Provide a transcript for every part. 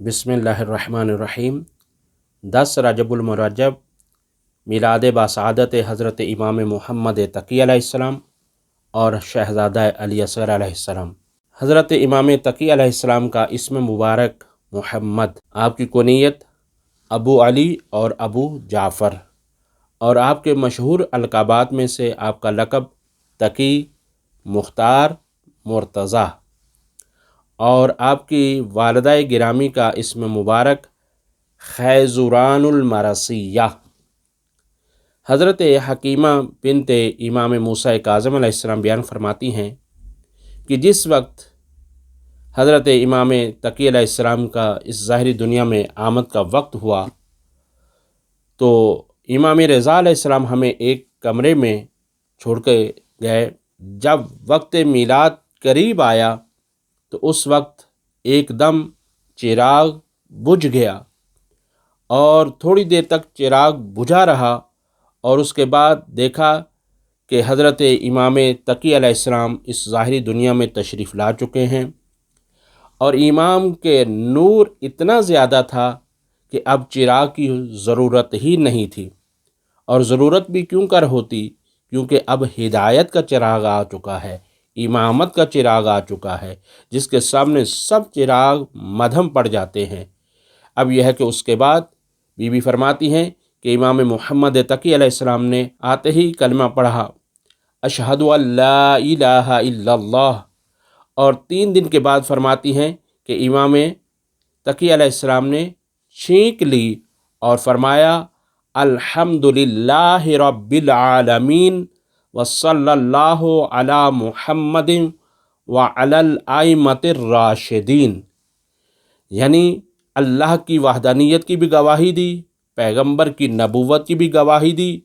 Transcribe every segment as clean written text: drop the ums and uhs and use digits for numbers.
بسم اللہ الرحمن الرحیم 10 رجب المرجب میلاد باسعادت حضرت امام محمد تقی علیہ السلام اور شہزادہ علی اصغر علیہ السلام۔ حضرت امام تقی علیہ السلام کا اسم مبارک محمد، آپ کی کنیت ابو علی اور ابو جعفر، اور آپ کے مشہور القابات میں سے آپ کا لقب تقی، مختار، مرتضیٰ، اور آپ کی والدہ گرامی کا اسم مبارک خیزران المرثیہ۔ حضرت حکیمہ بنت امام موسیٰ کاظم علیہ السلام بیان فرماتی ہیں کہ جس وقت حضرت امام تقی علیہ السلام کا اس ظاہری دنیا میں آمد کا وقت ہوا تو امام رضا علیہ السلام ہمیں ایک کمرے میں چھوڑ کے گئے۔ جب وقت میلاد قریب آیا تو اس وقت ایک دم چراغ بجھ گیا اور تھوڑی دیر تک چراغ بجھا رہا، اور اس کے بعد دیکھا کہ حضرت امام تقی علیہ السلام اس ظاہری دنیا میں تشریف لا چکے ہیں، اور امام کے نور اتنا زیادہ تھا کہ اب چراغ کی ضرورت ہی نہیں تھی، اور ضرورت بھی کیوں کر ہوتی، کیونکہ اب ہدایت کا چراغ آ چکا ہے، امامت کا چراغ آ چکا ہے، جس کے سامنے سب چراغ مدھم پڑ جاتے ہیں۔ اب یہ ہے کہ اس کے بعد بی بی فرماتی ہیں کہ امام محمد تقی علیہ السلام نے آتے ہی کلمہ پڑھا، اشہد ان لا الہ الا اللہ، اور 3 دن کے بعد فرماتی ہیں کہ امام تقی علیہ السلام نے چھینک لی اور فرمایا الحمدللہ رب العالمین وصلی اللہ علی محمد وعلی الائمۃ الراشدین، یعنی اللہ کی وحدانیت کی بھی گواہی دی، پیغمبر کی نبوت کی بھی گواہی دی،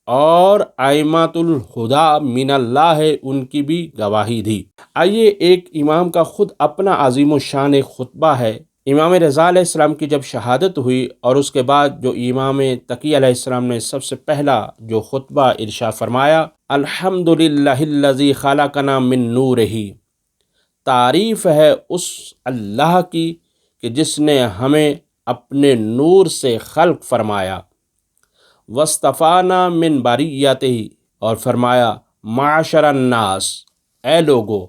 اور ائمۃ الہدیٰ من اللہ ان کی بھی گواہی دی۔ آئیے ایک امام کا خود اپنا عظیم الشان خطبہ ہے۔ امام رضا علیہ السلام کی جب شہادت ہوئی اور اس کے بعد جو امام تقی علیہ السلام نے سب سے پہلا جو خطبہ ارشاد فرمایا، الحمدللہ الذی خلقنا من نورہ، تعریف ہے اس اللہ کی کہ جس نے ہمیں اپنے نور سے خلق فرمایا، واصطفانا من بریتہ، اور فرمایا معاشر الناس، اے لوگو،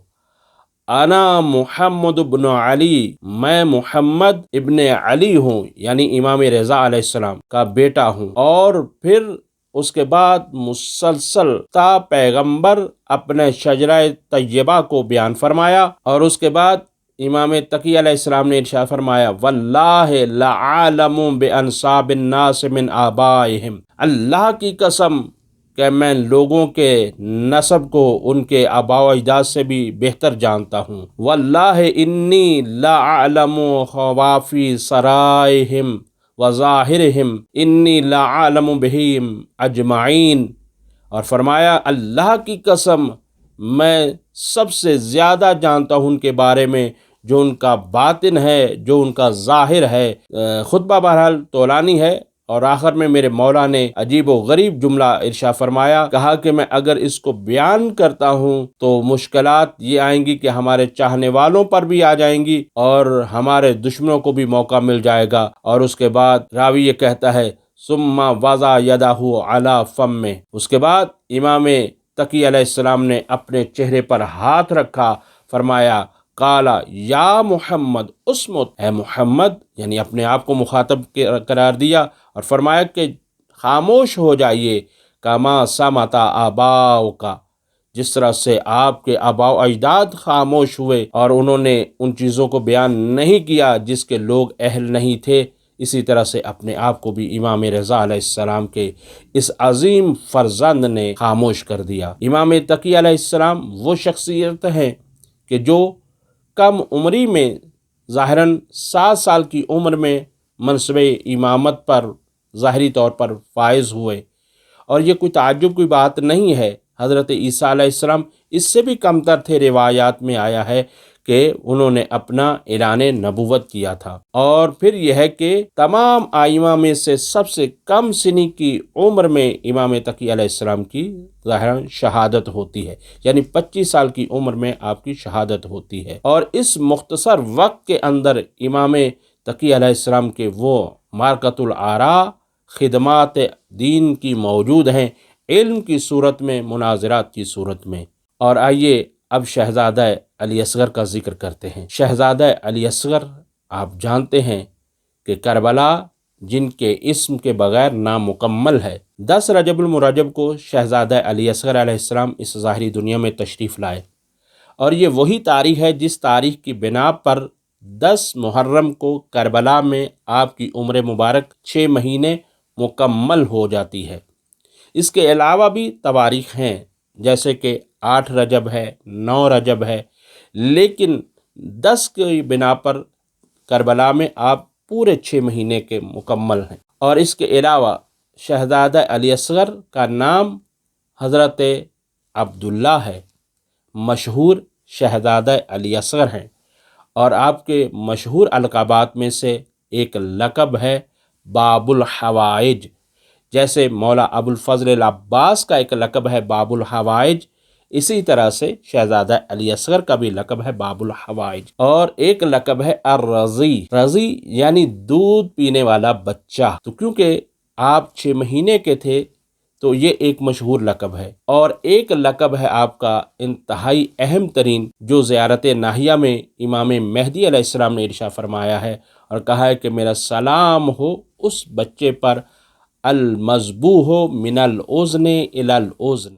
انا محمد ابن علی، میں محمد ابن علی ہوں، یعنی امام رضا علیہ السلام کا بیٹا ہوں۔ اور پھر اس کے بعد مسلسل تا پیغمبر اپنے شجرہ طیبہ کو بیان فرمایا، اور اس کے بعد امام تقی علیہ السلام نے ارشاد فرمایا واللہ لعالم بانساب الناس من آبائہم، اللہ کی قسم کہ میں لوگوں کے نسب کو ان کے آباء و اجداد سے بھی بہتر جانتا ہوں، واللہ انی لعالم خوافی سرائہم وظاہرہم انی لعالم بہم اجمعین، اور فرمایا اللہ کی قسم میں سب سے زیادہ جانتا ہوں ان کے بارے میں جو ان کا باطن ہے، جو ان کا ظاہر ہے۔ خطبہ بہرحال طولانی ہے، اور آخر میں میرے مولا نے عجیب و غریب جملہ ارشاد فرمایا، کہا کہ میں اگر اس کو بیان کرتا ہوں تو مشکلات یہ آئیں گی کہ ہمارے چاہنے والوں پر بھی آ جائیں گی اور ہمارے دشمنوں کو بھی موقع مل جائے گا۔ اور اس کے بعد راوی یہ کہتا ہے ثم وضع یدہ علی فمہ، اس کے بعد امام تقی علیہ السلام نے اپنے چہرے پر ہاتھ رکھا، فرمایا قال یا محمد اسمت، اے محمد، یعنی اپنے آپ کو مخاطب قرار دیا اور فرمایا کہ خاموش ہو جائیے، کما صمت آباؤک، جس طرح سے آپ کے آباء و اجداد خاموش ہوئے اور انہوں نے ان چیزوں کو بیان نہیں کیا جس کے لوگ اہل نہیں تھے، اسی طرح سے اپنے آپ کو بھی امام رضا علیہ السلام کے اس عظیم فرزند نے خاموش کر دیا۔ امام تقی علیہ السلام وہ شخصیت ہیں کہ جو کم عمری میں ظاہراً 7 سال کی عمر میں منصب امامت پر ظاہری طور پر فائز ہوئے، اور یہ کوئی تعجب کی بات نہیں ہے۔ حضرت عیسیٰ علیہ السلام اس سے بھی کم تر تھے، روایات میں آیا ہے کہ انہوں نے اپنا اعلان نبوت کیا تھا۔ اور پھر یہ ہے کہ تمام ائمہ میں سے سب سے کم سنی کی عمر میں امام تقی علیہ السلام کی ظاہراً شہادت ہوتی ہے، یعنی 25 سال کی عمر میں آپ کی شہادت ہوتی ہے، اور اس مختصر وقت کے اندر امام تقی علیہ السلام کے وہ مارکۃ الآراء خدمات دین کی موجود ہیں، علم کی صورت میں، مناظرات کی صورت میں۔ اور آئیے اب شہزادہ علی اصغر کا ذکر کرتے ہیں۔ شہزادہ علی اصغر آپ جانتے ہیں کہ کربلا جن کے اسم کے بغیر نامکمل ہے، 10 رجب المرجب کو شہزادہ علی اصغر علیہ السلام اس ظاہری دنیا میں تشریف لائے، اور یہ وہی تاریخ ہے جس تاریخ کی بنا پر 10 محرم کو کربلا میں آپ کی عمر مبارک 6 مہینے مکمل ہو جاتی ہے۔ اس کے علاوہ بھی تواریخ ہیں، جیسے کہ 8 رجب ہے، 9 رجب ہے، لیکن 10 کی بنا پر کربلا میں آپ پورے 6 مہینے کے مکمل ہیں۔ اور اس کے علاوہ شہزادہ علی اصغر کا نام حضرت عبداللہ ہے، مشہور شہزادہ علی اصغر ہیں، اور آپ کے مشہور القابات میں سے ایک لقب ہے باب الحوائج، جیسے مولا ابو الفضل العباس کا ایک لقب ہے باب الحوائج، اسی طرح سے شہزادہ علی اصغر کا بھی لقب ہے باب الحوائج۔ اور ایک لقب ہے الرضی، رضی یعنی دودھ پینے والا بچہ، تو کیونکہ آپ 6 مہینے کے تھے تو یہ ایک مشہور لقب ہے۔ اور ایک لقب ہے آپ کا انتہائی اہم ترین، جو زیارت ناہیہ میں امام مہدی علیہ السلام نے ارشاد فرمایا ہے اور کہا ہے کہ میرا سلام ہو اس بچے پر المذبوح من الاذن الی الاذن،